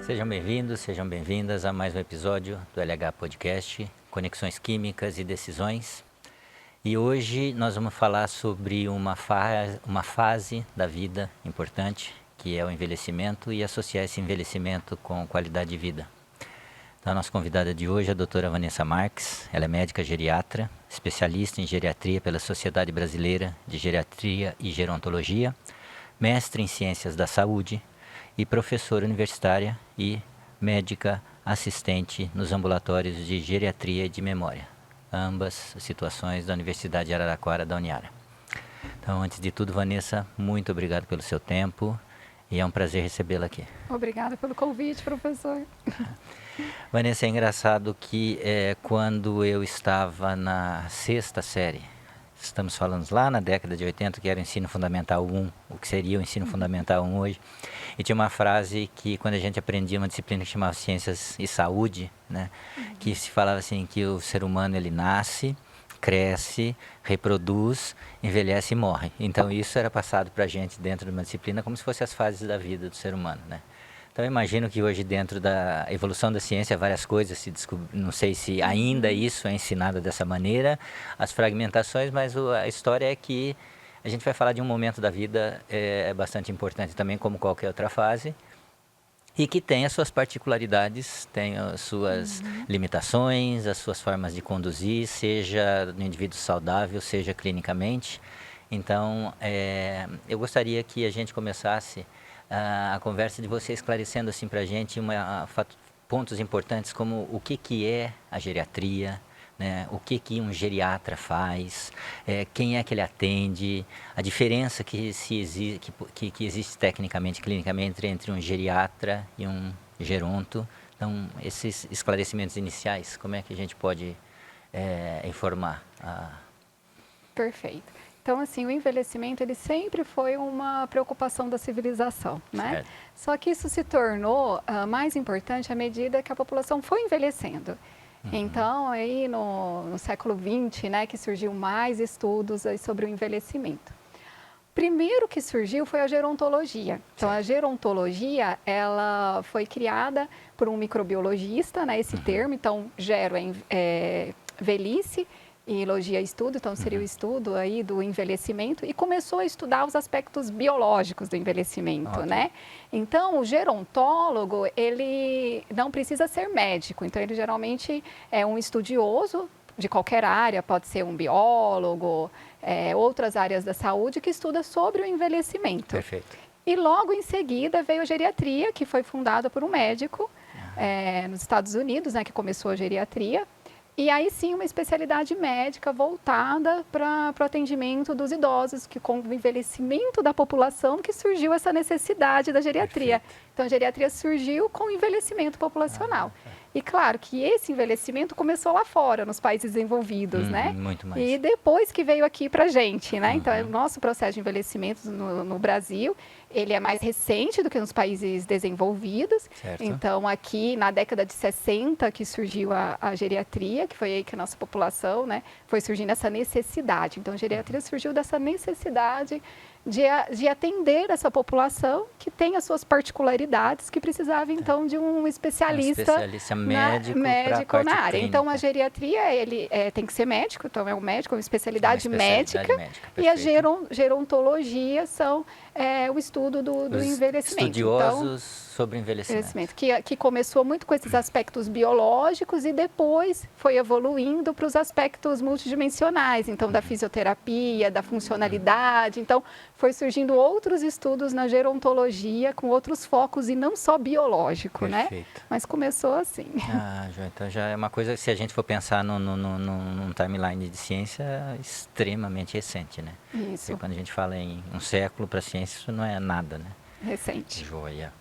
Sejam bem-vindos, sejam bem-vindas a mais um episódio do LH Podcast, Conexões Químicas e Decisões. E hoje nós vamos falar sobre uma fase da vida importante, que é o envelhecimento, e associar esse envelhecimento com qualidade de vida. Então, a nossa convidada de hoje é a doutora Vanessa Marques. Ela é médica geriatra, especialista em geriatria pela Sociedade Brasileira de Geriatria e Gerontologia, mestre em Ciências da Saúde e professora universitária e médica assistente nos ambulatórios de geriatria e de memória, ambas situações da Universidade de Araraquara da Uniara. Então, antes de tudo, Vanessa, muito obrigado pelo seu tempo e é um prazer recebê-la aqui. Obrigada pelo convite, professor. Vanessa, é engraçado que quando eu estava na sexta série, estamos falando lá na década de 80, que era o ensino fundamental 1, o que seria o ensino fundamental 1 hoje, e tinha uma frase que quando a gente aprendia uma disciplina que chamava Ciências e Saúde, né, que se falava assim que o ser humano ele nasce, cresce, reproduz, envelhece e morre. Então isso era passado para a gente dentro de uma disciplina como se fossem as fases da vida do ser humano, né? Então eu imagino que hoje dentro da evolução da ciência várias coisas se descobrem, não sei se ainda isso é ensinado dessa maneira, as fragmentações, mas a história é que a gente vai falar de um momento da vida bastante importante também, como qualquer outra fase, e que tem as suas particularidades, tem as suas limitações, as suas formas de conduzir, seja no indivíduo saudável, seja clinicamente. Então, eu gostaria que a gente começasse a conversa de você esclarecendo assim para a gente pontos importantes como o que é a geriatria, né? O que um geriatra faz, quem é que ele atende, a diferença que existe tecnicamente, clinicamente, entre um geriatra e um geronto. Então, esses esclarecimentos iniciais, como é que a gente pode informar? Perfeito. Então, assim, o envelhecimento, ele sempre foi uma preocupação da civilização, né? Certo. Só que isso se tornou mais importante à medida que a população foi envelhecendo. Então, aí no século XX, né, que surgiu mais estudos aí sobre o envelhecimento. Primeiro que surgiu foi a gerontologia. Então, a gerontologia, ela foi criada por um microbiologista, né, esse termo. Então, gero é velhice, e logia estudo, então seria o estudo aí do envelhecimento, e começou a estudar os aspectos biológicos do envelhecimento, né? Então, o gerontólogo, ele não precisa ser médico, então ele geralmente é um estudioso de qualquer área, pode ser um biólogo, outras áreas da saúde, que estuda sobre o envelhecimento. Perfeito. E logo em seguida veio a geriatria, que foi fundada por um médico nos Estados Unidos, né, que começou a geriatria. E aí sim uma especialidade médica voltada para o atendimento dos idosos, que com o envelhecimento da população que surgiu essa necessidade da geriatria. Perfeito. Então a geriatria surgiu com o envelhecimento populacional. E claro que esse envelhecimento começou lá fora, nos países desenvolvidos, né? Muito mais. E depois que veio aqui para a gente, né? Então o nosso processo de envelhecimento no Brasil, ele é mais recente do que nos países desenvolvidos. Certo. Então aqui na década de 60 que surgiu a geriatria, que foi aí que a nossa população, né, foi surgindo essa necessidade. Então a geriatria surgiu dessa necessidade de atender essa população que tem as suas particularidades, que precisava então de um especialista médico na área. Clínica. Então a geriatria ele tem que ser médico, então é um médico, uma especialidade médica. E a gerontologia são o estudo do envelhecimento. Estudiosos sobre envelhecimento. Que começou muito com esses aspectos biológicos e depois foi evoluindo para os aspectos multidimensionais, então da fisioterapia, da funcionalidade. Então foi surgindo outros estudos na gerontologia com outros focos e não só biológico, né? Mas começou assim. Então já é uma coisa que se a gente for pensar num timeline de ciência extremamente recente, né? Isso. Porque quando a gente fala em um século para a ciência, isso não é nada, né? Recente. Joia.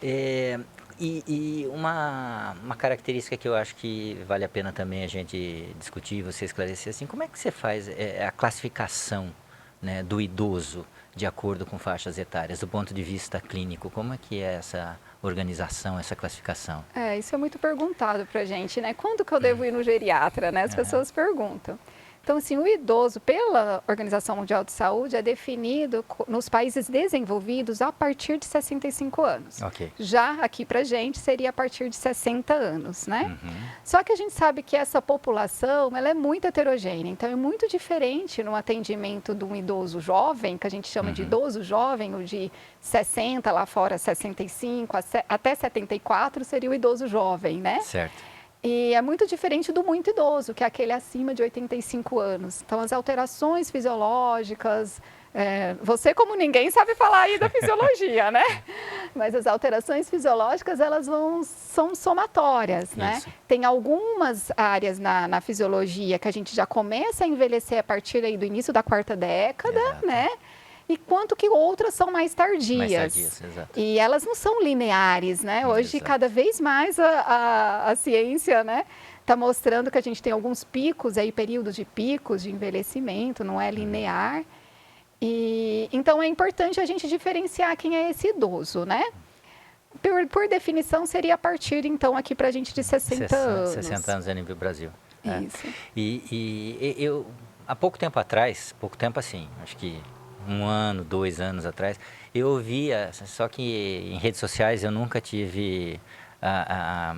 E uma característica que eu acho que vale a pena também a gente discutir, você esclarecer, assim, como é que você faz a classificação, né, do idoso de acordo com faixas etárias, do ponto de vista clínico? Como é que é essa organização, essa classificação? Isso é muito perguntado pra gente, né? Quando que eu devo ir no geriatra, né? As pessoas perguntam. Então, assim, o idoso, pela Organização Mundial de Saúde, é definido nos países desenvolvidos a partir de 65 anos. Ok. Já aqui para a gente seria a partir de 60 anos, né? Uhum. Só que a gente sabe que essa população, ela é muito heterogênea, então é muito diferente no atendimento de um idoso jovem, que a gente chama de idoso jovem, o de 60, lá fora 65, até 74 seria o idoso jovem, né? Certo. E é muito diferente do muito idoso, que é aquele acima de 85 anos. Então, as alterações fisiológicas, você como ninguém sabe falar aí da fisiologia, né? Mas as alterações fisiológicas, elas são somatórias, né? Isso. Tem algumas áreas na fisiologia que a gente já começa a envelhecer a partir aí do início da quarta década, Exato. né? E quanto que outras são mais tardias. Mais tardias, exato. E elas não são lineares, né? Hoje, Exato. cada vez mais a ciência, né, está mostrando que a gente tem alguns picos, aí, períodos de picos de envelhecimento, não é linear. E, então, é importante a gente diferenciar quem é esse idoso, né? Por definição, seria a partir, então, aqui para a gente de 60 anos. 60 anos a nível Brasil. Isso. E eu, há pouco tempo atrás, assim, acho que 1 ano, 2 anos atrás, eu ouvia, só que em redes sociais eu nunca tive a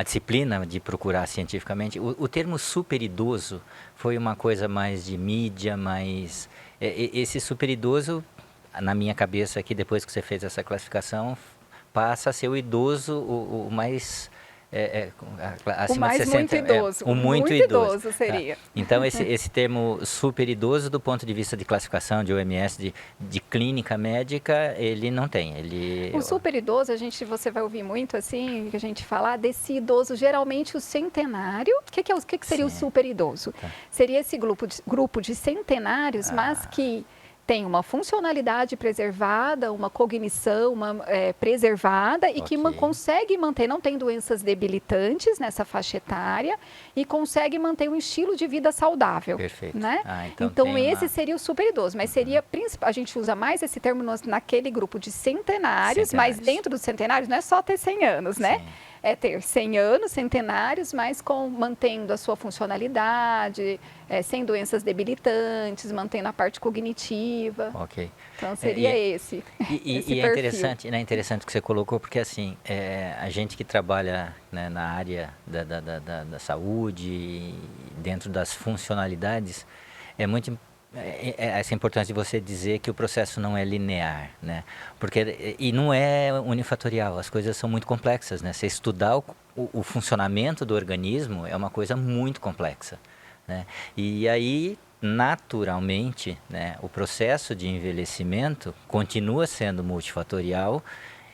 disciplina de procurar cientificamente. O termo super idoso foi uma coisa mais de mídia, mas esse super idoso, na minha cabeça aqui, depois que você fez essa classificação, passa a ser o idoso o mais... acima mais de 60, muito idoso. O muito idoso seria. Então, esse termo super idoso, do ponto de vista de classificação de OMS, de clínica médica, ele não tem. O super idoso, você vai ouvir muito assim, que a gente falar desse idoso, geralmente o centenário. O que seria o super idoso? Tá. Seria esse grupo de centenários, mas que tem uma funcionalidade preservada, uma cognição preservada e que consegue manter, não tem doenças debilitantes nessa faixa etária e consegue manter um estilo de vida saudável. Perfeito. Né? Então esse seria o super idoso, mas seria, a gente usa mais esse termo naquele grupo de centenários, mas dentro dos centenários não é só ter 100 anos, né? Sim. É ter 100 anos, centenários, mas mantendo a sua funcionalidade, sem doenças debilitantes, mantendo a parte cognitiva. Ok. Então, seria esse E é interessante, né, interessante o que você colocou, porque assim, a gente que trabalha, né, na área da saúde, dentro das funcionalidades, é muito essa importância de você dizer que o processo não é linear, né? E não é unifatorial, as coisas são muito complexas, né? Você estudar o funcionamento do organismo é uma coisa muito complexa, né? E aí, naturalmente, né, o processo de envelhecimento continua sendo multifatorial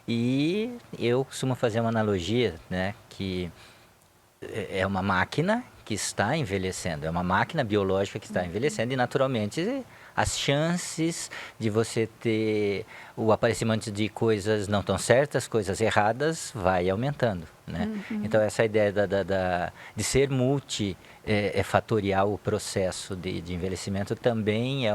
e eu costumo fazer uma analogia, né, que é uma máquina que está envelhecendo, é uma máquina biológica que está envelhecendo e naturalmente as chances de você ter o aparecimento de coisas não tão certas, coisas erradas, vai aumentando, né? Então essa ideia de ser multifatorial o processo de envelhecimento também é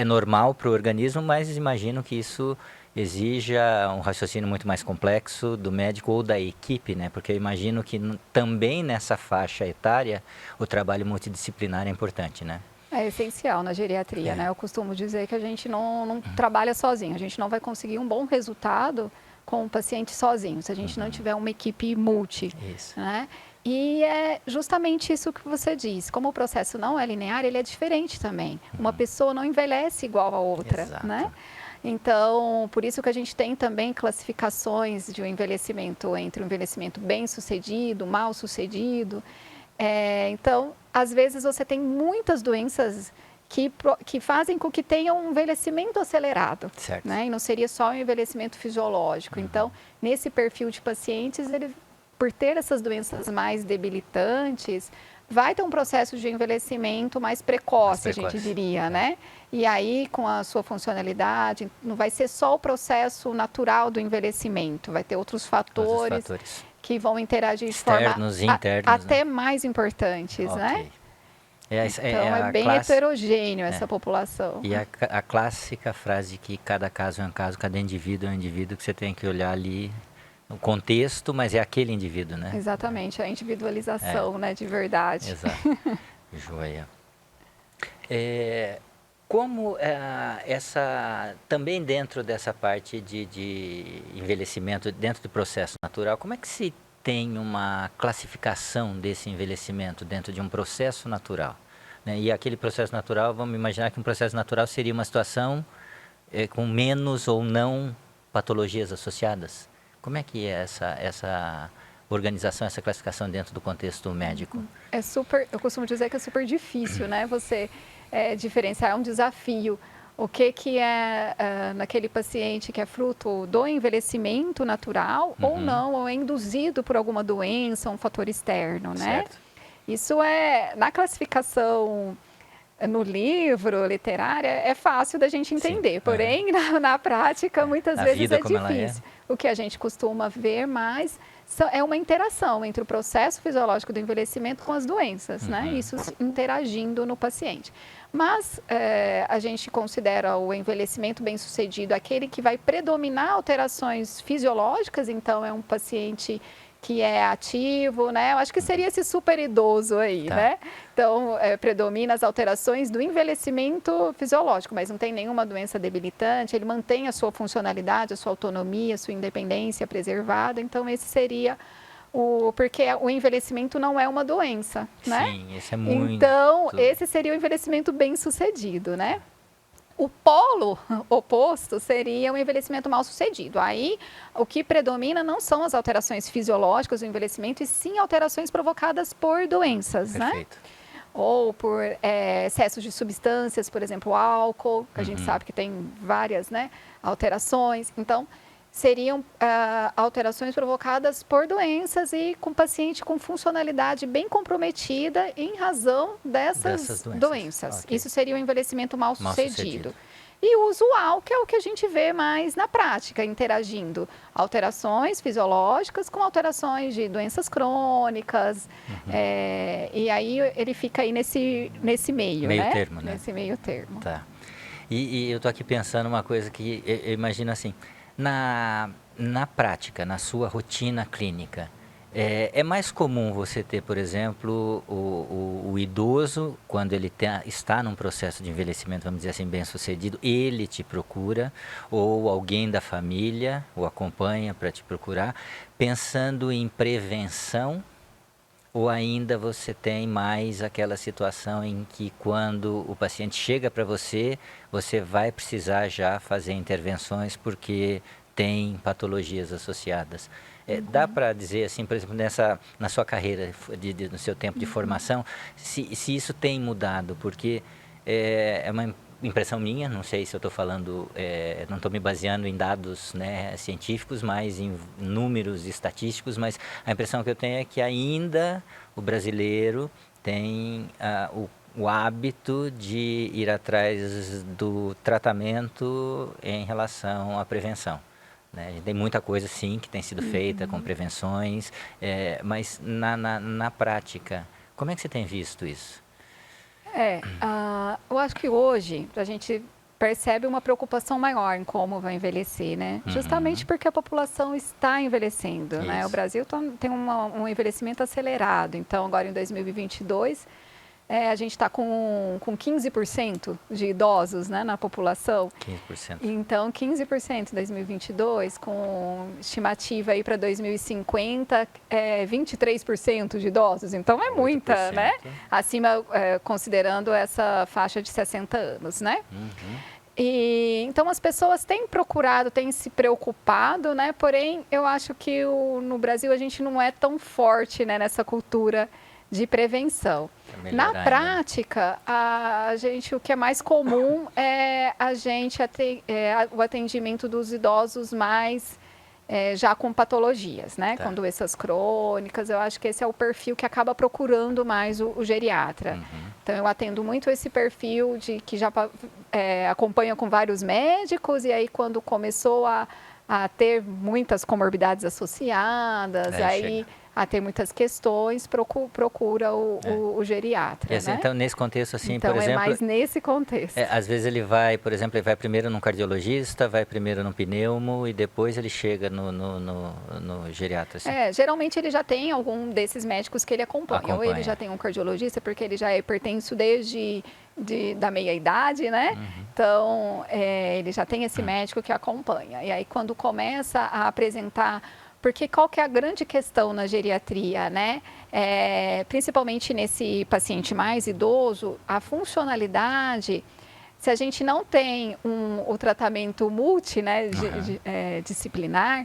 normal para o organismo, mas imagino que isso exija um raciocínio muito mais complexo do médico ou da equipe, né? Porque eu imagino que também nessa faixa etária o trabalho multidisciplinar é importante, né? É essencial na geriatria, né? Eu costumo dizer que a gente não trabalha sozinho, a gente não vai conseguir um bom resultado com o paciente sozinho, se a gente não tiver uma equipe multi, né? E é justamente isso que você diz, como o processo não é linear, ele é diferente também. Uma pessoa não envelhece igual a outra, Exato. né? Então, por isso que a gente tem também classificações de um envelhecimento entre o envelhecimento bem-sucedido, mal-sucedido. Então, às vezes você tem muitas doenças que fazem com que tenha um envelhecimento acelerado, certo, né? E não seria só um envelhecimento fisiológico. Então, nesse perfil de pacientes, por ter essas doenças mais debilitantes, vai ter um processo de envelhecimento mais precoce, a gente diria, né? E aí, com a sua funcionalidade, não vai ser só o processo natural do envelhecimento, vai ter outros fatores que vão interagir de externos, forma internos, até mais importantes, né? Então, é bem heterogêneo essa população. E a clássica frase que cada caso é um caso, cada indivíduo é um indivíduo, que você tem que olhar ali o contexto, mas é aquele indivíduo, né? Exatamente, a individualização, né, de verdade. Exato. Joia. Como também dentro dessa parte de envelhecimento, dentro do processo natural, como é que se tem uma classificação desse envelhecimento dentro de um processo natural? Né? E aquele processo natural, vamos imaginar que um processo natural seria uma situação com menos ou não patologias associadas. Como é que é essa organização, essa classificação dentro do contexto médico? Eu costumo dizer que é super difícil, né? Você diferenciar, é um desafio. O que é naquele paciente que é fruto do envelhecimento natural ou não, ou é induzido por alguma doença, um fator externo, né? Certo. Isso na classificação no livro, literária, é fácil da gente entender, Sim. Porém, na prática, muitas vezes vida, é como ela difícil. O que a gente costuma ver mais é uma interação entre o processo fisiológico do envelhecimento com as doenças, né? Isso interagindo no paciente. Mas a gente considera o envelhecimento bem-sucedido aquele que vai predominar alterações fisiológicas, então é um paciente que é ativo, né? Eu acho que seria esse super idoso aí, né? Então, predomina as alterações do envelhecimento fisiológico, mas não tem nenhuma doença debilitante, ele mantém a sua funcionalidade, a sua autonomia, a sua independência preservada, então esse seria porque o envelhecimento não é uma doença, né? Sim, esse é muito... Então, esse seria o envelhecimento bem-sucedido, né? O polo oposto seria o envelhecimento mal sucedido. Aí, o que predomina não são as alterações fisiológicas do envelhecimento, e sim alterações provocadas por doenças, Perfeito. né? Ou por excessos de substâncias, por exemplo, o álcool, que a gente sabe que tem várias, né, alterações. Então, seriam alterações provocadas por doenças e com paciente com funcionalidade bem comprometida em razão dessas doenças. Okay. Isso seria o envelhecimento mal sucedido. E o usual, que é o que a gente vê mais na prática, interagindo alterações fisiológicas com alterações de doenças crônicas. E aí ele fica aí nesse meio, né? Termo, né? Nesse meio termo. Tá. E eu tô aqui pensando uma coisa que eu imagino assim, na prática, na sua rotina clínica, é mais comum você ter, por exemplo, o idoso, quando ele está num processo de envelhecimento, vamos dizer assim, bem-sucedido, ele te procura, ou alguém da família o acompanha para te procurar, pensando em prevenção, ou ainda você tem mais aquela situação em que quando o paciente chega para você, você vai precisar já fazer intervenções porque tem patologias associadas. Dá para dizer assim, por exemplo, na sua carreira, no seu tempo de formação, se isso tem mudado, porque é uma impressão minha, não sei se eu estou falando, não estou me baseando em dados, né, científicos, mas em números estatísticos, mas a impressão que eu tenho é que ainda o brasileiro tem o hábito de ir atrás do tratamento em relação à prevenção. Né? Tem muita coisa, sim, que tem sido feita com prevenções, mas na prática, como é que você tem visto isso? Eu acho que hoje a gente percebe uma preocupação maior em como vai envelhecer, né? Justamente porque a população está envelhecendo, né? O Brasil tem um envelhecimento acelerado, então agora em 2022 a gente está com 15% de idosos, né, na população. 15%. Então, 15% em 2022, com estimativa aí para 2050, 23% de idosos. Então, é muita, né? Acima, considerando essa faixa de 60 anos, né? Então, as pessoas têm procurado, têm se preocupado, né? Porém, eu acho que no Brasil a gente não é tão forte, né, nessa cultura de prevenção. Na prática, o que é mais comum é o atendimento dos idosos mais já com patologias, né? Com doenças crônicas. Eu acho que esse é o perfil que acaba procurando mais o geriatra. Então, eu atendo muito esse perfil que já acompanha com vários médicos, e aí quando começou a ter muitas comorbidades associadas, aí a ter muitas questões, procura o geriatra, né? Então, nesse contexto, assim, então, por exemplo... é mais nesse contexto. Às vezes ele vai, por exemplo, ele vai primeiro num cardiologista, vai primeiro num pneumo e depois ele chega no geriatra, assim. Geralmente ele já tem algum desses médicos que ele acompanha. Ou ele já tem um cardiologista, porque ele já é hipertenso desde da meia-idade, né? Então, ele já tem esse médico que acompanha. E aí, quando começa a apresentar... Porque qual que é a grande questão na geriatria, né? Principalmente nesse paciente mais idoso, a funcionalidade, se a gente não tem o tratamento disciplinar,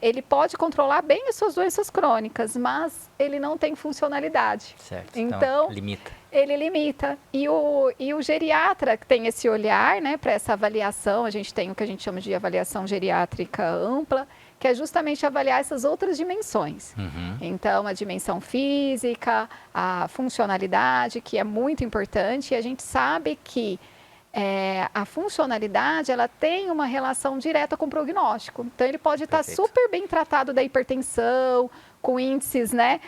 ele pode controlar bem as suas doenças crônicas, mas ele não tem funcionalidade. Certo. Então, limita. Ele limita. E o geriatra que tem esse olhar, né, para essa avaliação, a gente tem o que a gente chama de avaliação geriátrica ampla, que é justamente avaliar essas outras dimensões. Então, a dimensão física, a funcionalidade, que é muito importante, e a gente sabe que a funcionalidade, ela tem uma relação direta com o prognóstico. Então, ele pode estar super bem tratado da hipertensão, com índices, né,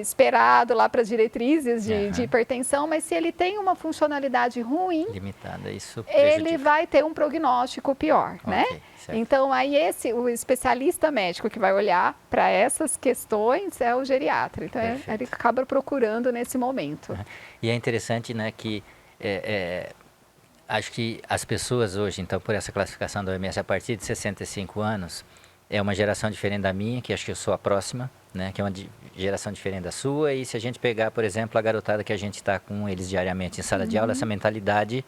esperado lá para as diretrizes de hipertensão, mas se ele tem uma funcionalidade ruim, limitada, isso ele vai ter um prognóstico pior, né? Certo. Então, aí o especialista médico que vai olhar para essas questões é o geriatra. Então, ele acaba procurando nesse momento. E é interessante, né, que acho que as pessoas hoje, então, por essa classificação da OMS, a partir de 65 anos, é uma geração diferente da minha, que acho que eu sou a próxima, né, que é uma geração diferente da sua. E se a gente pegar, por exemplo, a garotada que a gente está com eles diariamente em sala de aula, essa mentalidade,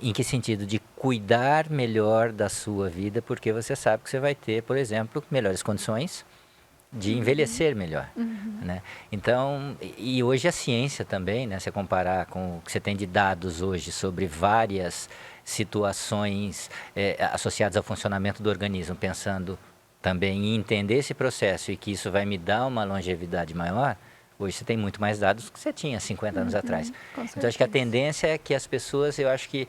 em que sentido? De cuidar melhor da sua vida, porque você sabe que você vai ter, por exemplo, melhores condições de envelhecer melhor, né? Então, e hoje a ciência também, né? Se comparar com o que você tem de dados hoje sobre várias situações associadas ao funcionamento do organismo, pensando também em entender esse processo e que isso vai me dar uma longevidade maior, hoje você tem muito mais dados do que você tinha 50 anos atrás. Então, acho que a tendência é que as pessoas, eu acho que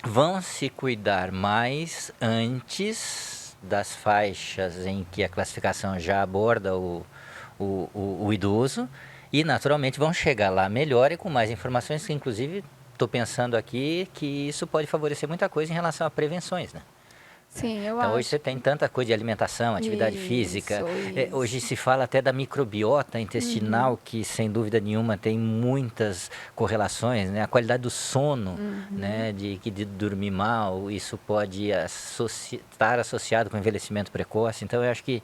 vão se cuidar mais antes das faixas em que a classificação já aborda o idoso e, naturalmente, vão chegar lá melhor e com mais informações, que, inclusive, estou pensando aqui que isso pode favorecer muita coisa em relação a prevenções, né? Sim, eu então, acho. Hoje você tem tanta coisa de alimentação, atividade física. Hoje se fala até da microbiota intestinal, que, sem dúvida nenhuma, tem muitas correlações, né? A qualidade do sono, né? De dormir mal, isso pode estar associado com envelhecimento precoce. Então, eu acho que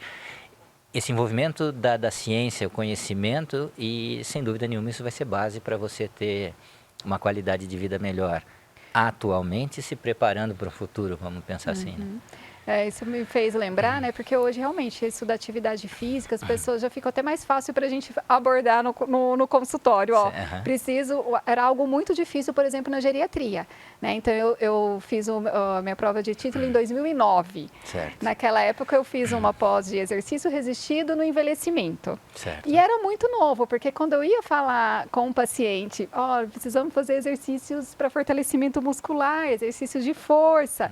esse envolvimento da ciência, o conhecimento, e, sem dúvida nenhuma, isso vai ser base para você ter uma qualidade de vida melhor. Atualmente se preparando para o futuro, vamos pensar assim, né? Isso me fez lembrar, né? Porque hoje realmente isso da atividade física, as pessoas já ficam até mais fácil para a gente abordar no consultório. Era algo muito difícil, por exemplo, na geriatria, né? Então eu fiz a minha prova de título em 2009. Certo. Naquela época eu fiz uma pós de exercício resistido no envelhecimento. Certo. E era muito novo, porque quando eu ia falar com um paciente, precisamos fazer exercícios para fortalecimento muscular, exercícios de força.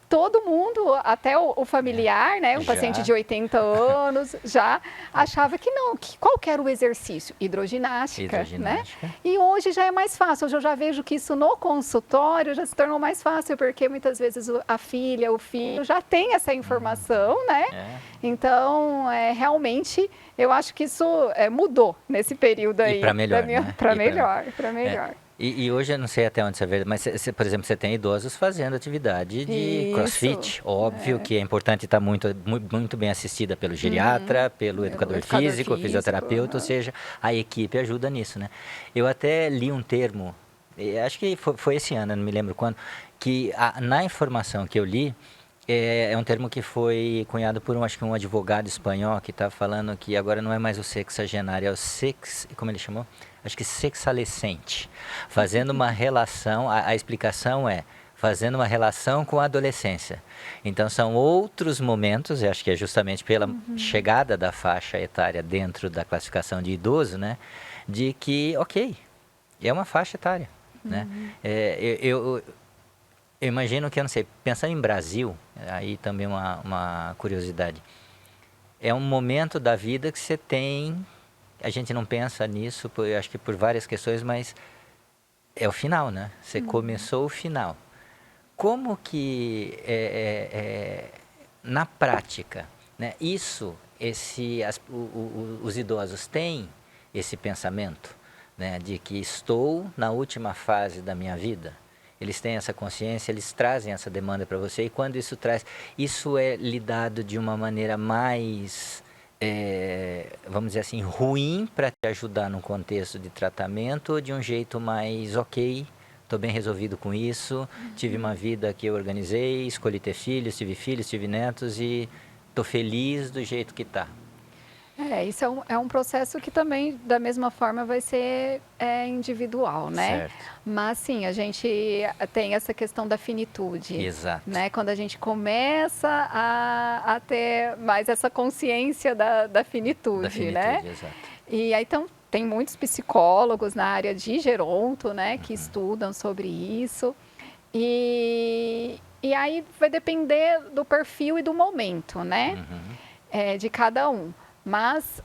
Todo mundo, até o familiar, né, paciente de 80 anos, já achava que não. Qual que era o exercício? Hidroginástica, né? E hoje já é mais fácil. Hoje eu já vejo que isso no consultório já se tornou mais fácil, porque muitas vezes a filha, o filho já tem essa informação, né? Então, realmente, eu acho que isso mudou nesse período aí. E para melhor, né? Para melhor. E hoje eu não sei até onde você vê, mas, por exemplo, você tem idosos fazendo atividade de crossfit. Óbvio que é importante estar muito bem assistida pelo geriatra, pelo educador físico, fisioterapeuta, ou seja, a equipe ajuda nisso, né? Eu até li um termo, acho que foi esse ano, não me lembro quando, que na informação que eu li, é um termo que foi cunhado por acho que um advogado espanhol que está falando que agora não é mais o sexagenário, é o como ele chamou? Acho que sexalescente, fazendo uma relação, a explicação é fazendo uma relação com a adolescência. Então são outros momentos, eu acho que é justamente pela chegada da faixa etária dentro da classificação de idoso, né, de que, é uma faixa etária, né? Eu imagino que, eu não sei, pensando em Brasil, aí também uma curiosidade, é um momento da vida que você tem, a gente não pensa nisso, acho que por várias questões, mas é o final, né? Você começou o final. Como que, na prática, né, os idosos têm esse pensamento, né, de que estou na última fase da minha vida? Eles têm essa consciência, eles trazem essa demanda para você, e quando isso é lidado de uma maneira mais, vamos dizer assim, ruim para te ajudar no contexto de tratamento, ou de um jeito mais ok, estou bem resolvido com isso, tive uma vida que eu organizei, escolhi ter filhos, tive netos e estou feliz do jeito que está. Isso é um processo que também, da mesma forma, vai ser individual, né? Certo. Mas, sim, a gente tem essa questão da finitude. Exato. Né? Quando a gente começa a ter mais essa consciência da finitude, né? Exato. E aí, então, tem muitos psicólogos na área de geronto, né? Que estudam sobre isso. E aí vai depender do perfil e do momento, né? De cada um. Mas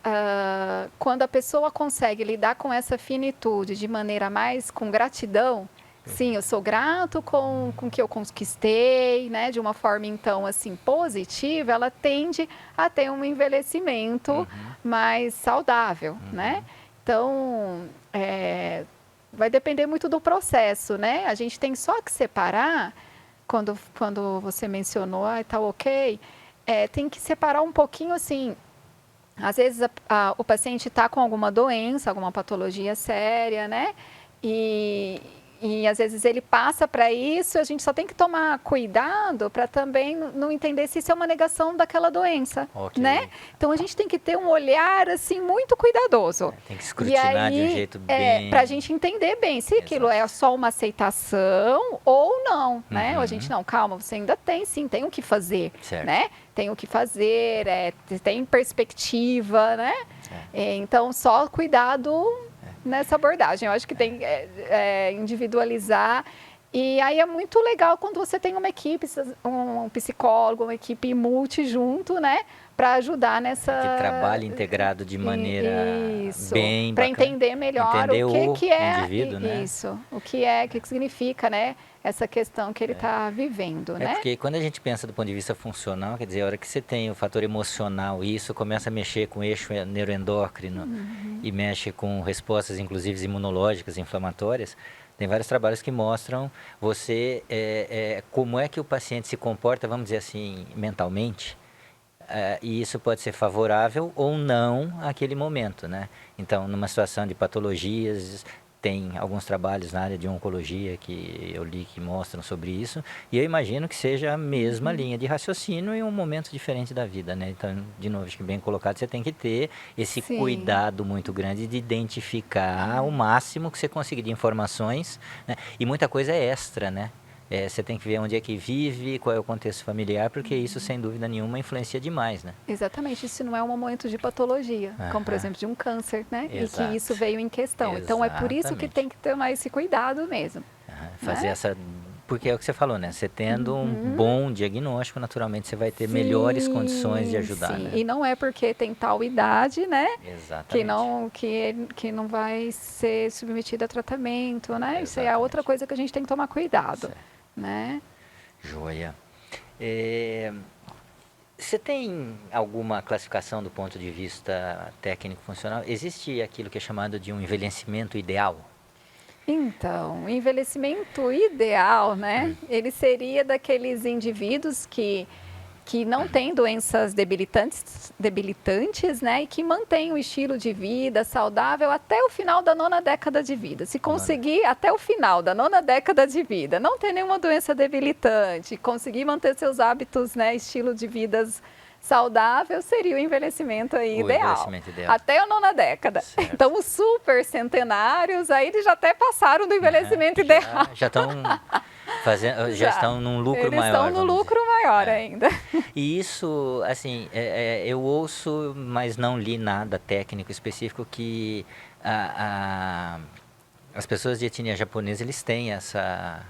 quando a pessoa consegue lidar com essa finitude de maneira mais com gratidão, sim, eu sou grato com o que eu conquistei, né? De uma forma, então, assim, positiva, ela tende a ter um envelhecimento mais saudável, né? Então, vai depender muito do processo, né? A gente tem só que separar, quando você mencionou, tá ok, tem que separar um pouquinho, assim. Às vezes o paciente está com alguma doença, alguma patologia séria, né? E às vezes ele passa para isso, a gente só tem que tomar cuidado para também não entender se isso é uma negação daquela doença, né? Então a gente tem que ter um olhar assim muito cuidadoso. Tem que escrutinar de um jeito bem... para a gente entender bem se aquilo é só uma aceitação ou não, né? Ou a gente, não, calma, você ainda tem, sim, tem o que fazer, né? Tem o que fazer, tem perspectiva, né? Então, só cuidado nessa abordagem. Eu acho que tem individualizar. E aí é muito legal quando você tem uma equipe, um psicólogo, uma equipe multi junto, né? Para ajudar nessa... Que trabalho integrado de maneira bem para bacana. entender melhor Entender o que é indivíduo, né? isso, o que significa, né? Essa questão que ele está vivendo, né? Porque quando a gente pensa do ponto de vista funcional, quer dizer, a hora que você tem o fator emocional e isso começa a mexer com o eixo neuroendócrino e mexe com respostas, inclusive imunológicas, inflamatórias, tem vários trabalhos que mostram como é que o paciente se comporta, vamos dizer assim, mentalmente, e isso pode ser favorável ou não àquele momento, né? Então, numa situação de patologias, tem alguns trabalhos na área de oncologia que eu li que mostram sobre isso, e eu imagino que seja a mesma linha de raciocínio em um momento diferente da vida, né? Então, de novo, acho que bem colocado, você tem que ter esse cuidado muito grande de identificar o máximo que você conseguir de informações, né? E muita coisa é extra, né? Você tem que ver onde é que vive, qual é o contexto familiar, porque isso, sem dúvida nenhuma, influencia demais, né? Exatamente, isso não é um momento de patologia, como, por exemplo, de um câncer, né? Exato. E que isso veio em questão. Então, é por isso que tem que ter mais esse cuidado mesmo. Fazer essa... Porque é o que você falou, né? Você tendo um bom diagnóstico, naturalmente, você vai ter melhores condições de ajudar, né? E não é porque tem tal idade, né? Exatamente. Que não vai ser submetido a tratamento, né? Isso é a outra coisa que a gente tem que tomar cuidado, né? Joia. Você tem alguma classificação do ponto de vista técnico-funcional? Existe aquilo que é chamado de um envelhecimento ideal? Então, o envelhecimento ideal, né? Ele seria daqueles indivíduos que não têm doenças debilitantes, né? E que mantêm o estilo de vida saudável até o final da 9ª década de vida. Se conseguir até o final da 9ª década de vida, não ter nenhuma doença debilitante, conseguir manter seus hábitos, né? Estilo de vidas saudável, seria o envelhecimento ideal. Até a 9ª década. Certo. Então, os super centenários, aí eles já até passaram do envelhecimento ideal. Já estão já estão num lucro maior. Eles estão no lucro maior ainda. E isso, assim, eu ouço, mas não li nada técnico específico, que as pessoas de etnia japonesa, eles têm essa...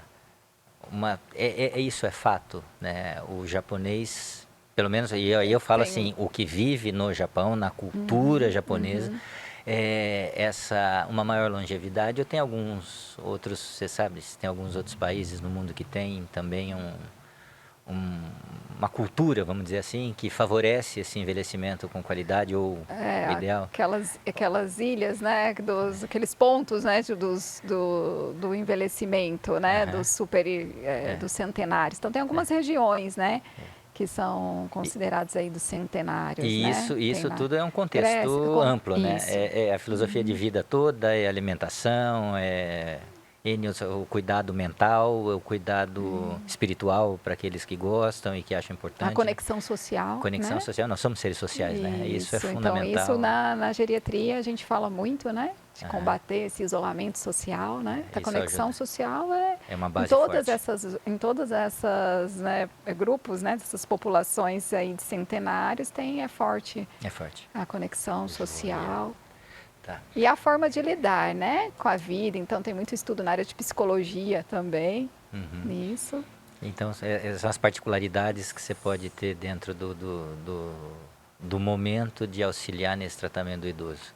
isso é fato, né? O japonês pelo menos, e aí eu falo Tem. assim, o que vive no Japão, na cultura japonesa, uma maior longevidade. Eu tenho alguns outros, você sabe, tem alguns outros países no mundo que tem também uma cultura, vamos dizer assim, que favorece esse envelhecimento com qualidade ou o ideal. Aquelas ilhas, né, aqueles pontos, né, do envelhecimento, né, dos centenários. Então, tem algumas regiões, né, que são considerados aí dos centenários, E né? isso Tem tudo é um contexto Grécia, amplo, né? isso. É a filosofia de vida toda, é alimentação, o cuidado mental, o cuidado espiritual para aqueles que gostam e que acham importante. A conexão social, Conexão né? social, nós somos seres sociais, né? Isso é fundamental. Então, isso na geriatria a gente fala muito, né? De combater esse isolamento social, né? A conexão ajuda. social é uma base forte. Em todas essas né, grupos, né? Dessas populações aí de centenários, é forte. É forte. A conexão social. Tá. E a forma de lidar, né? Com a vida. Então, tem muito estudo na área de psicologia também, nisso. Então, são as particularidades que você pode ter dentro do momento de auxiliar nesse tratamento do idoso.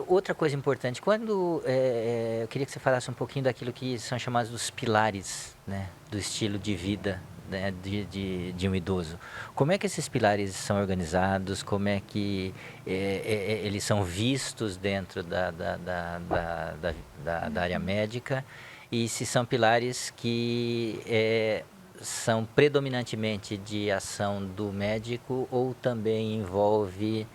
Outra coisa importante, eu queria que você falasse um pouquinho daquilo que são chamados os pilares, né, do estilo de vida, né, de um idoso. Como é que esses pilares são organizados? Como é que eles são vistos dentro da área médica? E se são pilares que são predominantemente de ação do médico ou também envolve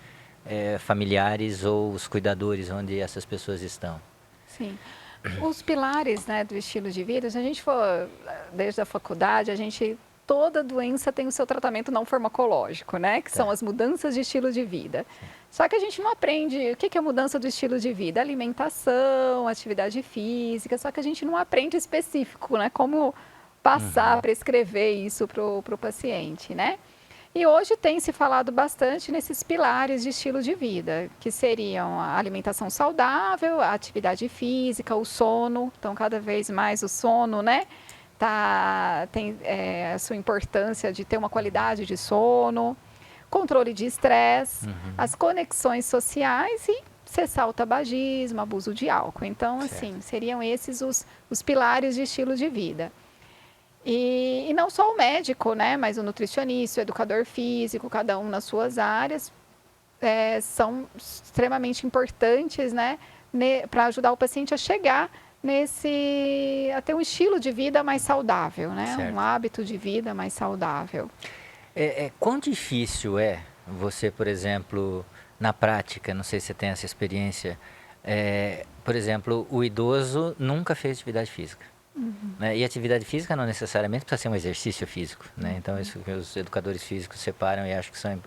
familiares ou os cuidadores onde essas pessoas estão? Sim. Os pilares, né, do estilo de vida, se a gente for desde a faculdade, toda doença tem o seu tratamento não farmacológico, né, que são as mudanças de estilo de vida. Só que a gente não aprende o que é mudança do estilo de vida, alimentação, atividade física, só que a gente não aprende específico, né, como passar, prescrever isso para o paciente, né. E hoje tem se falado bastante nesses pilares de estilo de vida, que seriam a alimentação saudável, a atividade física, o sono. Então, cada vez mais o sono, né, tem a sua importância de ter uma qualidade de sono, controle de estresse, as conexões sociais e cessar o tabagismo, abuso de álcool. Então, assim, seriam esses os pilares de estilo de vida. E não só o médico, né, mas o nutricionista, o educador físico, cada um nas suas áreas, são extremamente importantes, né, para ajudar o paciente a chegar a ter um estilo de vida mais saudável, né, um hábito de vida mais saudável. Quão difícil é você, por exemplo, na prática, não sei se você tem essa experiência, por exemplo, o idoso nunca fez atividade física. Né? E atividade física não necessariamente precisa ser um exercício físico, né? Então isso que os educadores físicos separam e acho que são,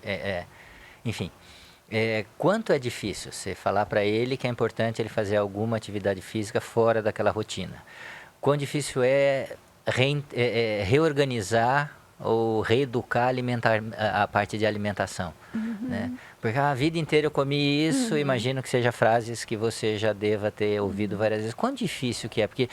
enfim, quanto é difícil você falar para ele que é importante ele fazer alguma atividade física fora daquela rotina? Quão difícil é reorganizar ou reeducar a parte de alimentação, né? Porque a vida inteira eu comi isso, imagino que seja frases que você já deva ter ouvido várias vezes. Quão difícil que é? Porque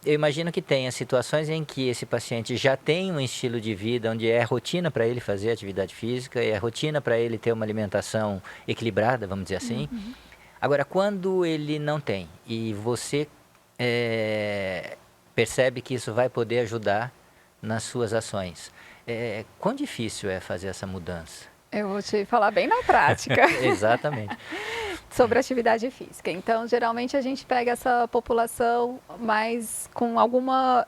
eu imagino que tenha situações em que esse paciente já tem um estilo de vida onde é rotina para ele fazer atividade física, é rotina para ele ter uma alimentação equilibrada, vamos dizer assim. Agora, quando ele não tem e você percebe que isso vai poder ajudar nas suas ações, quão difícil é fazer essa mudança? Eu vou te falar bem na prática. Exatamente. Sobre atividade física. Então, geralmente a gente pega essa população mais com alguma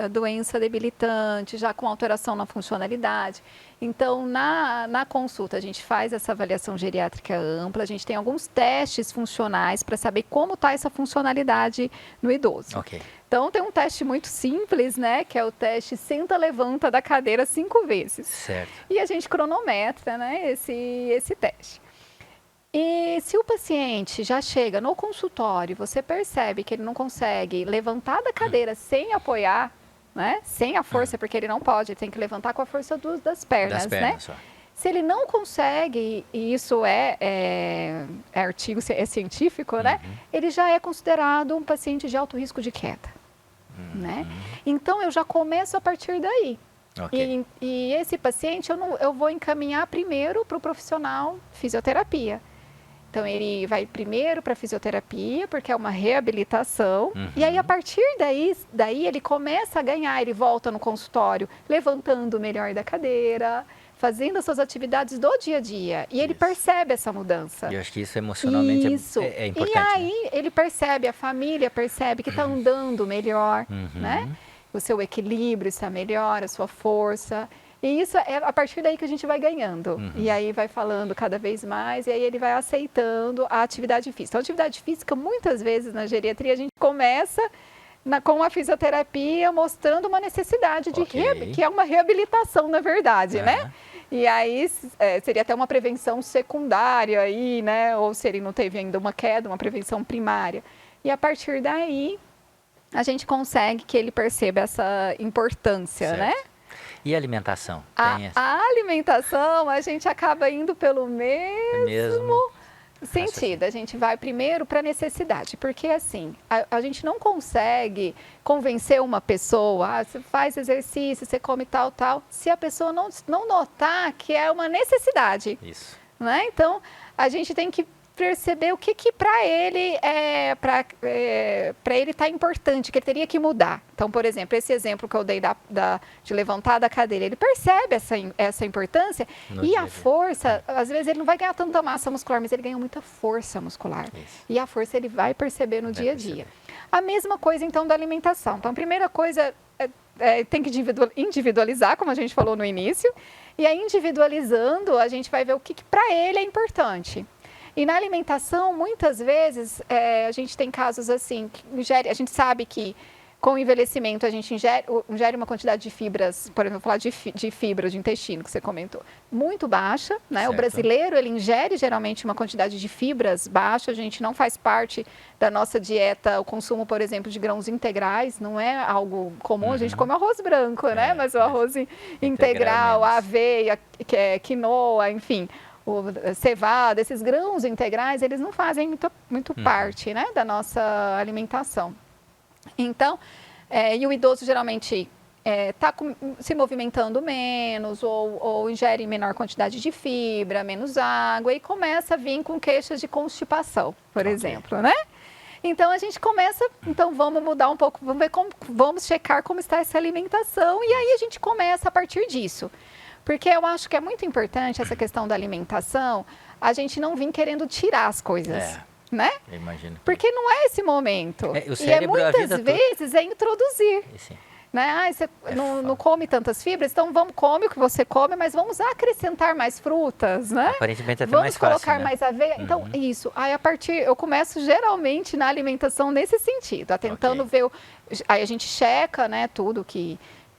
doença debilitante, já com alteração na funcionalidade. Então, na consulta, a gente faz essa avaliação geriátrica ampla, a gente tem alguns testes funcionais para saber como está essa funcionalidade no idoso. Okay. Então, tem um teste muito simples, né, que é o teste senta-levanta da cadeira 5 vezes. Certo. E a gente cronometra, né, esse teste. E se o paciente já chega no consultório, você percebe que ele não consegue levantar da cadeira sem apoiar, né? Sem a força, porque ele não pode, ele tem que levantar com a força das pernas, né? Só. Se ele não consegue, e isso artigo, é científico, né? Ele já é considerado um paciente de alto risco de queda. né? Então, eu já começo a partir daí. Ok. E esse paciente, eu vou encaminhar primeiro para o profissional fisioterapia. Então, ele vai primeiro para a fisioterapia, porque é uma reabilitação. E aí, a partir daí, ele começa a ganhar. Ele volta no consultório, levantando melhor da cadeira, fazendo as suas atividades do dia a dia. E ele percebe essa mudança. E eu acho que isso emocionalmente é importante. E aí, ele percebe, a família percebe que está andando melhor, né? O seu equilíbrio está melhor, a sua força. E isso é a partir daí que a gente vai ganhando. E aí vai falando cada vez mais, e aí ele vai aceitando a atividade física. Então, a atividade física, muitas vezes na geriatria, a gente começa com a fisioterapia mostrando uma necessidade de que é uma reabilitação, na verdade, né? E aí seria até uma prevenção secundária aí, né? Ou se ele não teve ainda uma queda, uma prevenção primária. E a partir daí, a gente consegue que ele perceba essa importância, né? E a alimentação? A alimentação, a gente acaba indo pelo mesmo sentido. A gente vai primeiro para a necessidade, porque assim, a gente não consegue convencer uma pessoa, você faz exercício, você come tal, se a pessoa não notar que é uma necessidade. Isso. Né? Então, a gente tem que perceber o que para ele para ele tá importante, que ele teria que mudar. Então, por exemplo, esse exemplo que eu dei de levantar da cadeira, ele percebe essa importância e a força, às vezes ele não vai ganhar tanta massa muscular, mas ele ganha muita força muscular. Isso. E a força ele vai perceber no dia a dia. A mesma coisa, então, da alimentação. Então, a primeira coisa tem que individualizar, como a gente falou no início, e aí individualizando, a gente vai ver o que para ele é importante. E na alimentação, muitas vezes, a gente tem casos assim, a gente sabe que com o envelhecimento a gente ingere uma quantidade de fibras, por exemplo, falar de fibra de intestino, que você comentou, muito baixa, né? Certo. O brasileiro, ele ingere geralmente uma quantidade de fibras baixa, a gente não faz parte da nossa dieta o consumo, por exemplo, de grãos integrais, não é algo comum, a gente come arroz branco, né? Mas o arroz integral, a aveia, quinoa, enfim, cevada, esses grãos integrais, eles não fazem muito parte, né, da nossa alimentação. Então, e o idoso geralmente está se movimentando menos ou ingere menor quantidade de fibra, menos água e começa a vir com queixas de constipação, por exemplo, né? Então, a gente começa, então vamos mudar um pouco, vamos ver vamos checar como está essa alimentação e aí a gente começa a partir disso. Porque eu acho que é muito importante essa questão da alimentação, a gente não vir querendo tirar as coisas, né? Eu imagino. Porque não é esse momento. O cérebro, muitas vezes é introduzir. Né? Você não come tantas fibras, então come o que você come, mas vamos acrescentar mais frutas, né? Aparentemente é até mais fácil, vamos colocar mais aveia. Então, isso. Aí, eu começo geralmente na alimentação nesse sentido, tentando ver. Aí a gente checa, né, tudo que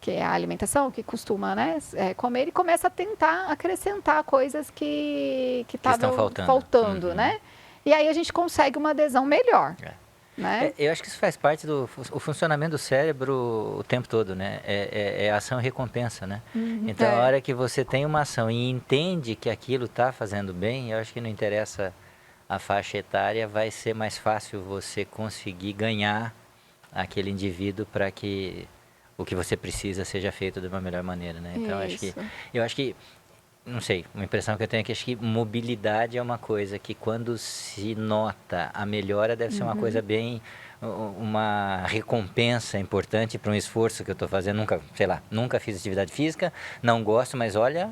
é a alimentação, que costuma, né, comer, e começa a tentar acrescentar coisas que estavam faltando, né? E aí a gente consegue uma adesão melhor. Né? Eu acho que isso faz parte do funcionamento do cérebro o tempo todo, né? É ação e recompensa, né? Então, a hora que você tem uma ação e entende que aquilo está fazendo bem, eu acho que não interessa a faixa etária, vai ser mais fácil você conseguir ganhar aquele indivíduo para que o que você precisa seja feito de uma melhor maneira, né? Então, eu acho que, não sei, uma impressão que eu tenho é que acho que mobilidade é uma coisa que quando se nota a melhora deve ser uma coisa bem, uma recompensa importante para um esforço que eu estou fazendo. Nunca fiz atividade física, não gosto, mas olha,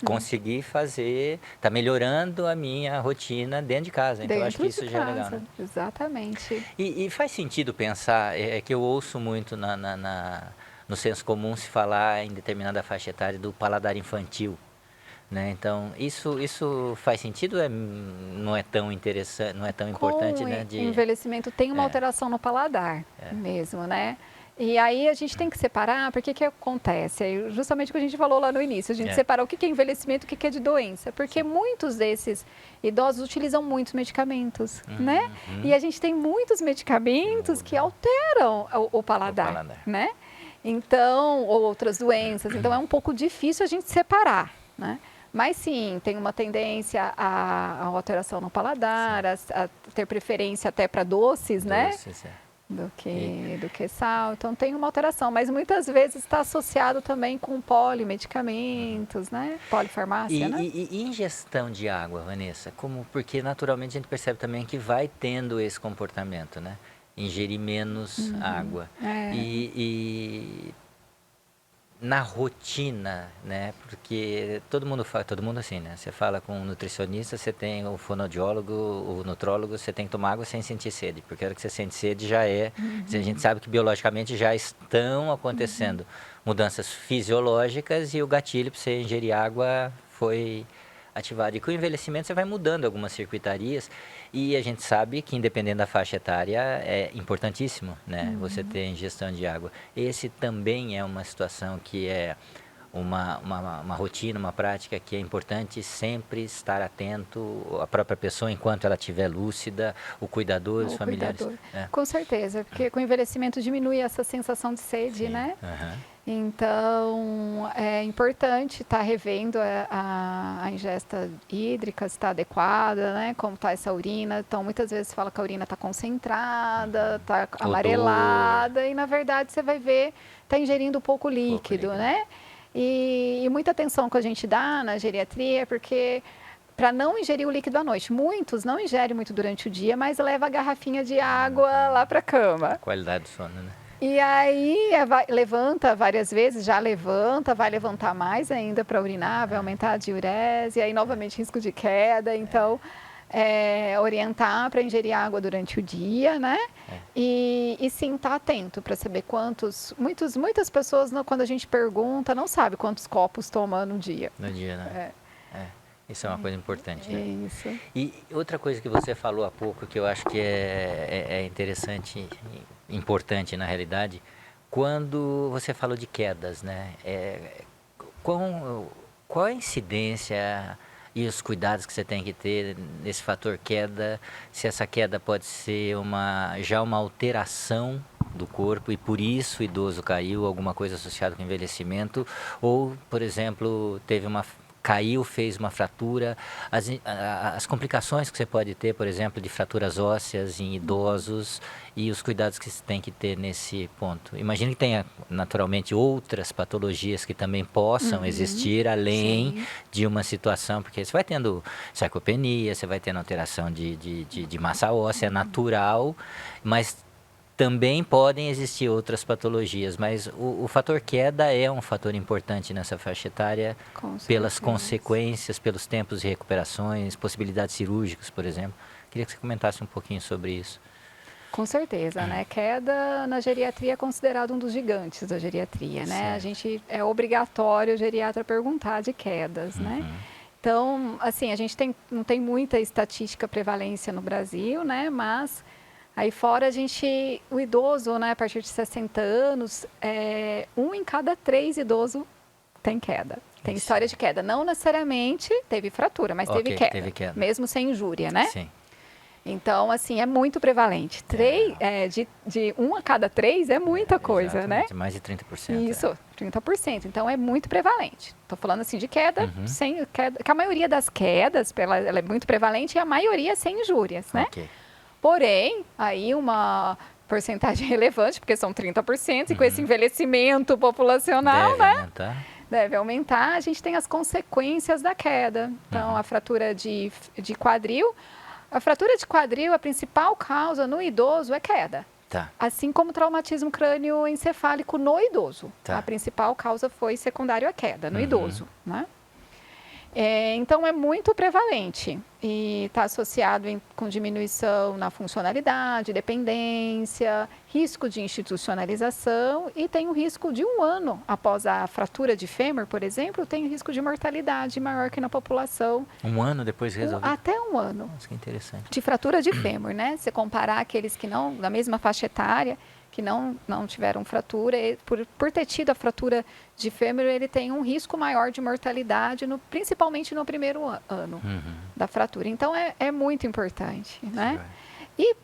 consegui fazer, está melhorando a minha rotina dentro de casa. Então, eu acho que isso já é legal, né? Exatamente. E faz sentido pensar, que eu ouço muito no senso comum se falar em determinada faixa etária do paladar infantil. Né? Então, isso faz sentido ou não é tão interessante, não é tão importante? Né? O envelhecimento tem uma alteração no paladar mesmo, né? E aí a gente tem que separar, porque que acontece? Justamente o que a gente falou lá no início, a gente separar o que é envelhecimento e o que é de doença. Porque muitos desses idosos utilizam muitos medicamentos, né? E a gente tem muitos medicamentos que alteram o paladar, né? Então, ou outras doenças. Então, é um pouco difícil a gente separar, né? Mas sim, tem uma tendência a alteração no paladar, a ter preferência até para doces, né? do que sal. Então tem uma alteração, mas muitas vezes está associado também com polimedicamentos, né? Polifarmácia, né? E ingestão de água, Vanessa? Porque naturalmente a gente percebe também que vai tendo esse comportamento, né? Ingerir menos água. E na rotina, né? Porque todo mundo assim, né? Você fala com um nutricionista, você tem o fonoaudiólogo, o nutrólogo, você tem que tomar água sem sentir sede, porque a hora que você sente sede já é... A gente sabe que biologicamente já estão acontecendo mudanças fisiológicas e o gatilho para você ingerir água foi ativado. E com o envelhecimento você vai mudando algumas circuitarias e a gente sabe que independente da faixa etária é importantíssimo, né? Você ter ingestão de água. Esse também é uma situação que é uma rotina, uma prática que é importante sempre estar atento, a própria pessoa enquanto ela estiver lúcida, o cuidador, os familiares. Com certeza, porque com o envelhecimento diminui essa sensação de sede, né? Então, é importante estar revendo a ingesta hídrica, se está adequada, né? Como está essa urina. Então, muitas vezes fala que a urina está concentrada, está amarelada, e na verdade você vai ver, está ingerindo pouco líquido, né? E muita atenção que a gente dá na geriatria, porque para não ingerir o líquido à noite. Muitos não ingerem muito durante o dia, mas leva a garrafinha de água lá para a cama. Qualidade do sono, né? E aí levanta várias vezes, já levanta, vai levantar mais ainda para urinar, vai aumentar a diurese, e aí novamente risco de queda. Então, orientar para ingerir água durante o dia, né? E sim, estar atento para saber muitas pessoas, quando a gente pergunta, não sabe quantos copos toma no dia. No dia, né? Isso é uma coisa importante. Né? Isso. E outra coisa que você falou há pouco, que eu acho que é interessante, importante na realidade, quando você falou de quedas, né? Qual a incidência e os cuidados que você tem que ter nesse fator queda? Se essa queda pode ser já uma alteração do corpo e por isso o idoso caiu, alguma coisa associada com envelhecimento, ou, por exemplo, caiu, fez uma fratura, as complicações que você pode ter, por exemplo, de fraturas ósseas em idosos e os cuidados que você tem que ter nesse ponto. Imagino que tenha, naturalmente, outras patologias que também possam existir, além de uma situação, porque você vai tendo sarcopenia, você vai tendo alteração de massa óssea natural, mas também podem existir outras patologias, mas o fator queda é um fator importante nessa faixa etária pelas consequências, pelos tempos de recuperações, possibilidades cirúrgicas, por exemplo. Queria que você comentasse um pouquinho sobre isso. Com certeza, né? Queda na geriatria é considerado um dos gigantes da geriatria, né? É obrigatório o geriatra perguntar de quedas, né? Então, assim, a gente não tem muita estatística prevalência no Brasil, né? Mas aí fora o idoso, né, a partir de 60 anos, 1 em cada 3 idosos tem queda. Tem história de queda. Não necessariamente teve fratura, mas teve queda. Mesmo sem injúria, né? Sim. Então, assim, é muito prevalente. De 1 a cada 3 é muita coisa, né? Mais de 30%. Isso, 30%. Então, é muito prevalente. Estou falando, assim, de queda, que a maioria das quedas, ela é muito prevalente e a maioria sem injúrias, né? Porém, aí uma porcentagem relevante, porque são 30%, e com esse envelhecimento populacional, deve aumentar, a gente tem as consequências da queda. Então, a fratura de quadril. A fratura de quadril, a principal causa no idoso é queda. Assim como o traumatismo crânioencefálico no idoso. A principal causa foi secundário à queda no idoso, né? Então, é muito prevalente e está associado com diminuição na funcionalidade, dependência, risco de institucionalização e tem o risco de 1 ano após a fratura de fêmur, por exemplo, tem o risco de mortalidade maior que na população. 1 ano depois de resolver? Até 1 ano. Nossa, que interessante. De fratura de fêmur, né? Se comparar aqueles que não, na mesma faixa etária, que não tiveram fratura, por ter tido a fratura de fêmur, ele tem um risco maior de mortalidade, principalmente no primeiro ano da fratura. Então, é muito importante, né? E,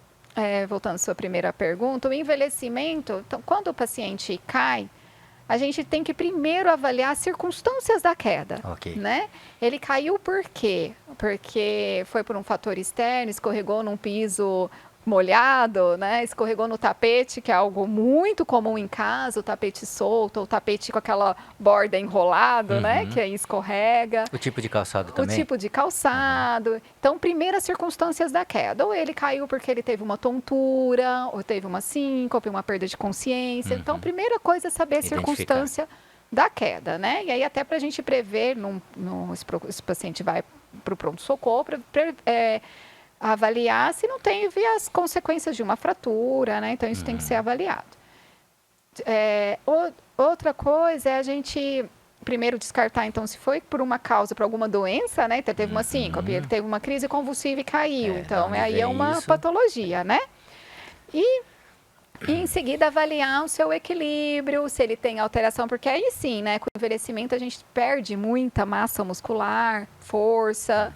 voltando à sua primeira pergunta, o envelhecimento, então, quando o paciente cai, a gente tem que primeiro avaliar as circunstâncias da queda, né? Ele caiu por quê? Porque foi por um fator externo, escorregou num piso molhado, né? Escorregou no tapete, que é algo muito comum em casa, o tapete solto, ou o tapete com aquela borda enrolado, né? Que aí escorrega. O tipo de calçado O também? tipo de calçado. Então, primeiras circunstâncias da queda. Ou ele caiu porque ele teve uma tontura, ou teve uma síncope, uma perda de consciência. Então, primeira coisa é saber a circunstância da queda, né? E aí, até para a gente prever, esse paciente vai para o pronto-socorro, avaliar se não teve as consequências de uma fratura, né? Então, isso tem que ser avaliado. Outra coisa é a gente primeiro descartar, então, se foi por uma causa, por alguma doença, né? Então, teve uma síncope, ele teve uma crise convulsiva e caiu. Então, aí é uma patologia, né? E em seguida, avaliar o seu equilíbrio, se ele tem alteração, porque aí sim, né? Com o envelhecimento, a gente perde muita massa muscular, força,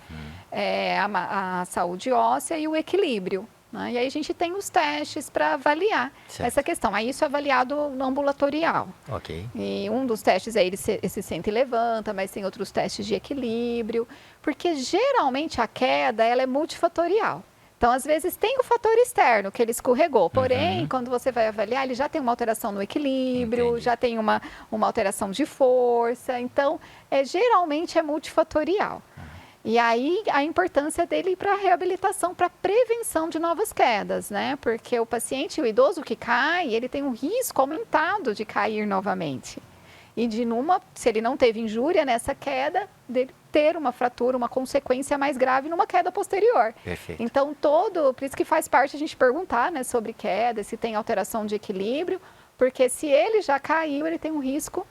a saúde óssea e o equilíbrio. Né? E aí a gente tem os testes para avaliar essa questão. Aí isso é avaliado no ambulatorial. Ok. E um dos testes é ele se senta e levanta, mas tem outros testes de equilíbrio, porque geralmente a queda ela é multifatorial. Então, às vezes, tem o fator externo, que ele escorregou. Porém, quando você vai avaliar, ele já tem uma alteração no equilíbrio, já tem uma alteração de força. Então, geralmente é multifatorial. E aí, a importância dele para a reabilitação, para a prevenção de novas quedas, né? Porque o paciente, o idoso que cai, ele tem um risco aumentado de cair novamente. E se ele não teve injúria nessa queda, dele ter uma fratura, uma consequência mais grave numa queda posterior. Perfeito. Então, por isso que faz parte a gente perguntar, né, sobre queda, se tem alteração de equilíbrio, porque se ele já caiu, ele tem um risco.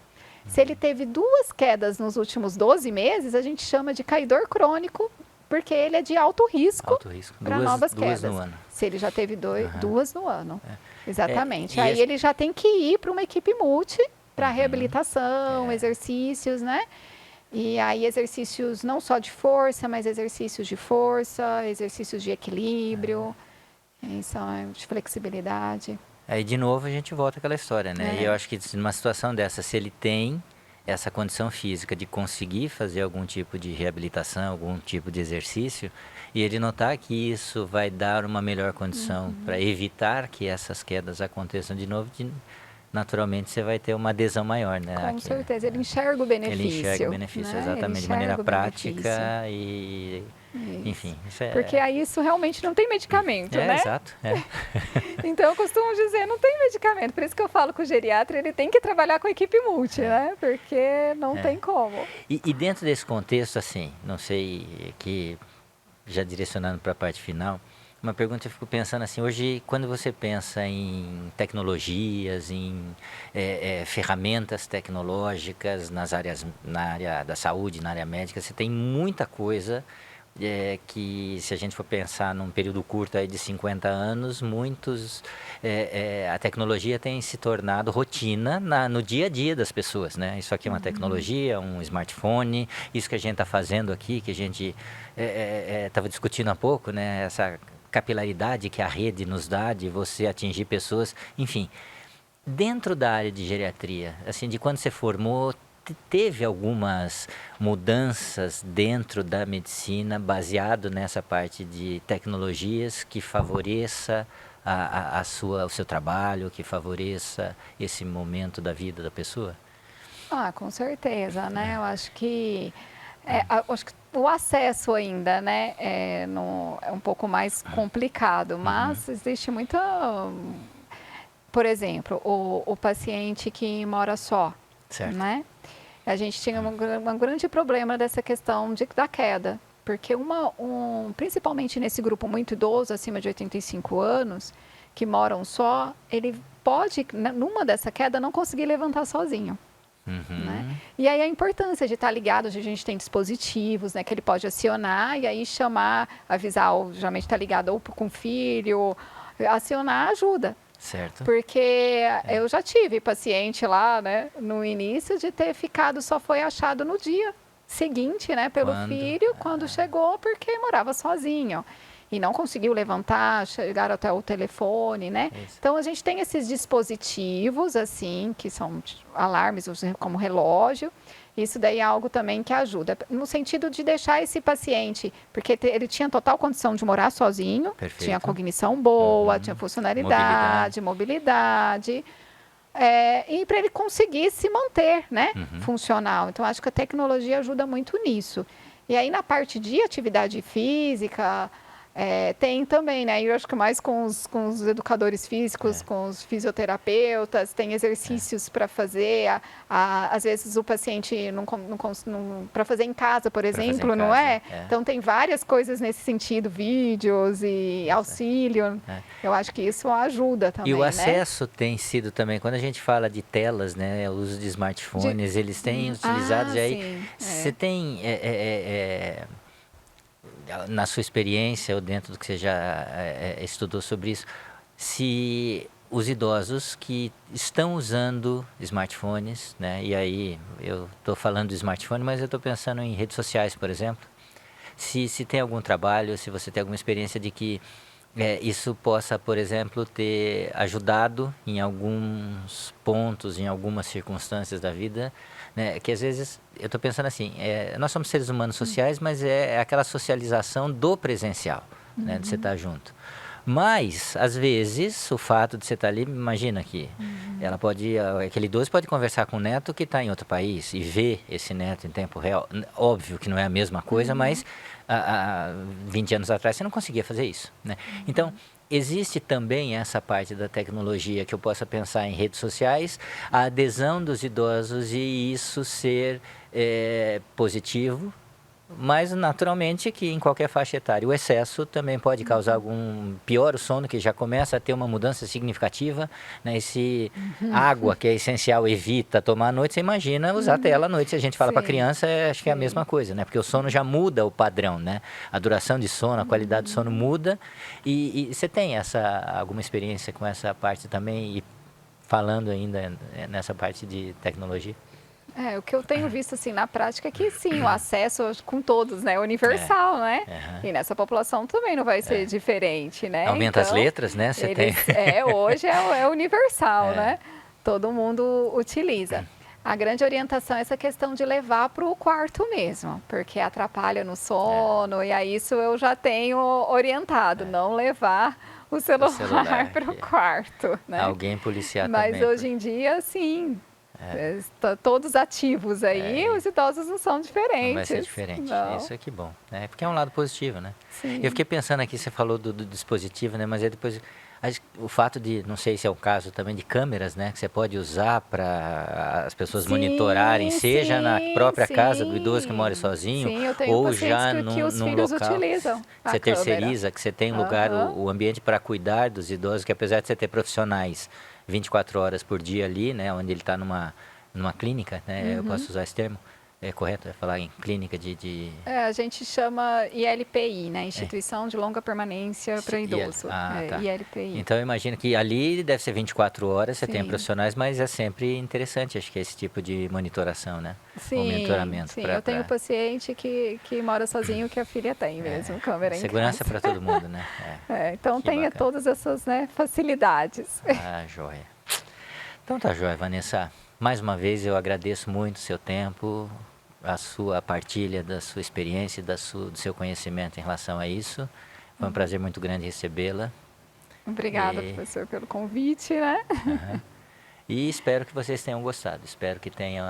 Se ele teve 2 quedas nos últimos 12 meses, a gente chama de caidor crônico, porque ele é de alto risco para novas quedas. 2 no ano. Se ele já teve 2 no ano. Exatamente. Aí ele já tem que ir para uma equipe multi, para reabilitação, exercícios, né? E aí exercícios não só de força, mas exercícios de força, exercícios de equilíbrio, de flexibilidade. Aí, de novo, a gente volta àquela história, né? E eu acho que numa situação dessa, se ele tem essa condição física de conseguir fazer algum tipo de reabilitação, algum tipo de exercício, e ele notar que isso vai dar uma melhor condição para evitar que essas quedas aconteçam de novo, naturalmente você vai ter uma adesão maior, né? Com certeza, ele enxerga o benefício. Ele enxerga o benefício, né? exatamente, de maneira prática e... Enfim, porque aí isso realmente não tem medicamento, né? Exato. Então eu costumo dizer, não tem medicamento. Por isso que eu falo que o geriatra ele tem que trabalhar com a equipe multi, né? Porque não tem como. E dentro desse contexto, assim, não sei, que já direcionando para a parte final, uma pergunta eu fico pensando assim, hoje quando você pensa em tecnologias, em ferramentas tecnológicas na área da saúde, na área médica, você tem muita coisa que se a gente for pensar num período curto aí de 50 anos, a tecnologia tem se tornado rotina no dia a dia das pessoas, né? Isso aqui é uma tecnologia, um smartphone, isso que a gente está fazendo aqui, que a gente estava discutindo há pouco, né? Essa capilaridade que a rede nos dá de você atingir pessoas, enfim. Dentro da área de geriatria, assim, de quando você formou, teve algumas mudanças dentro da medicina baseado nessa parte de tecnologias que favoreça o seu trabalho, que favoreça esse momento da vida da pessoa? Com certeza, né? Eu acho que o acesso ainda, né, é um pouco mais complicado, mas existe muita... Por exemplo, o paciente que mora só, né? A gente tinha um grande problema dessa questão da queda, porque principalmente nesse grupo muito idoso, acima de 85 anos, que moram só, ele pode, numa dessa queda, não conseguir levantar sozinho. Né? E aí a importância de estar ligado, a gente tem dispositivos, né, que ele pode acionar e aí avisar, geralmente está ligado ou com o filho, acionar ajuda. Certo. Porque eu já tive paciente lá, né, no início de ter só foi achado no dia seguinte, né, pelo filho, quando chegou, porque morava sozinho. e não conseguiu levantar, chegar até o telefone, né? Isso. Então a gente tem esses dispositivos assim, que são alarmes como relógio. Isso daí é algo também que ajuda, no sentido de deixar esse paciente, porque ele tinha total condição de morar sozinho, Perfeito. tinha cognição boa, tinha funcionalidade, mobilidade, e para ele conseguir se manter, né, funcional. Então, acho que a tecnologia ajuda muito nisso. E aí, na parte de atividade física, tem também, né? Eu acho que mais com os educadores físicos, com os fisioterapeutas, tem exercícios para fazer. Às vezes o paciente não para fazer em casa, por exemplo, não é? Então tem várias coisas nesse sentido, vídeos e auxílio. Eu acho que isso ajuda também. E o acesso tem sido também, quando a gente fala de telas, né? O uso de smartphones, eles têm utilizados. E aí você tem na sua experiência ou dentro do que você já estudou sobre isso, se os idosos que estão usando smartphones, né? E aí eu estou falando de smartphone, mas eu estou pensando em redes sociais, por exemplo. Se tem algum trabalho, se você tem alguma experiência de que isso possa, por exemplo, ter ajudado em alguns pontos, em algumas circunstâncias da vida, né? Que às vezes, eu estou pensando assim, nós somos seres humanos sociais, mas é aquela socialização do presencial, né? De você estar junto. Mas, às vezes, o fato de você estar ali, imagina que aquele idoso pode conversar com o neto que está em outro país e ver esse neto em tempo real. Óbvio que não é a mesma coisa, mas há 20 anos atrás você não conseguia fazer isso, né? Então, existe também essa parte da tecnologia que eu possa pensar em redes sociais, a adesão dos idosos e isso ser positivo, mas naturalmente que em qualquer faixa etária o excesso também pode causar algum pior o sono, que já começa a ter uma mudança significativa, né? E se água, que é essencial, evita tomar à noite, você imagina usar tela à noite. Se a gente fala para criança, acho que é a mesma coisa, né? Porque o sono já muda o padrão, né? A duração de sono, a qualidade do sono muda. E você tem alguma experiência com essa parte também, e falando ainda nessa parte de tecnologia? O que eu tenho visto assim na prática é que sim, o acesso com todos, né, é universal, né? E nessa população também não vai ser diferente, né? Aumenta então, as letras, né? Você tem. Hoje é universal, né? Todo mundo utiliza. A grande orientação é essa questão de levar para o quarto mesmo, porque atrapalha no sono, e aí isso eu já tenho orientado, não levar o celular para o quarto, né? Alguém policiar também. Mas hoje em dia, sim. Todos ativos aí, os idosos não são diferentes. Não vai ser diferente. Não. Isso é que bom, né? Porque é um lado positivo, né? Sim. Eu fiquei pensando aqui, você falou do dispositivo, né? Mas aí depois o fato de, não sei se é o caso também, de câmeras, né? Que você pode usar para as pessoas monitorarem, seja na própria casa do idoso que mora sozinho, ou já num local utilizam que você terceiriza, que você tem um lugar, o ambiente para cuidar dos idosos, que apesar de você ter profissionais 24 horas por dia ali, né, onde ele está numa clínica, né, eu posso usar esse termo, é correto? É falar em clínica a gente chama ILPI, né, Instituição de Longa Permanência para Idoso. Tá. ILPI. Então eu imagino que ali deve ser 24 horas, você tem profissionais, mas é sempre interessante, acho que esse tipo de monitoração, né? Sim, monitoramento. Sim. Eu tenho paciente que mora sozinho, que a filha tem mesmo, câmera em segurança para todo mundo, né? Então tem todas essas, né, facilidades. Joia. Então tá joia, Vanessa. Mais uma vez eu agradeço muito o seu tempo, a sua partilha da sua experiência, do seu conhecimento em relação a isso. Foi um prazer muito grande recebê-la. Obrigada, professor, pelo convite, né? E espero que vocês tenham gostado, espero que tenham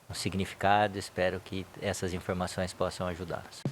um significado, espero que essas informações possam ajudá-los.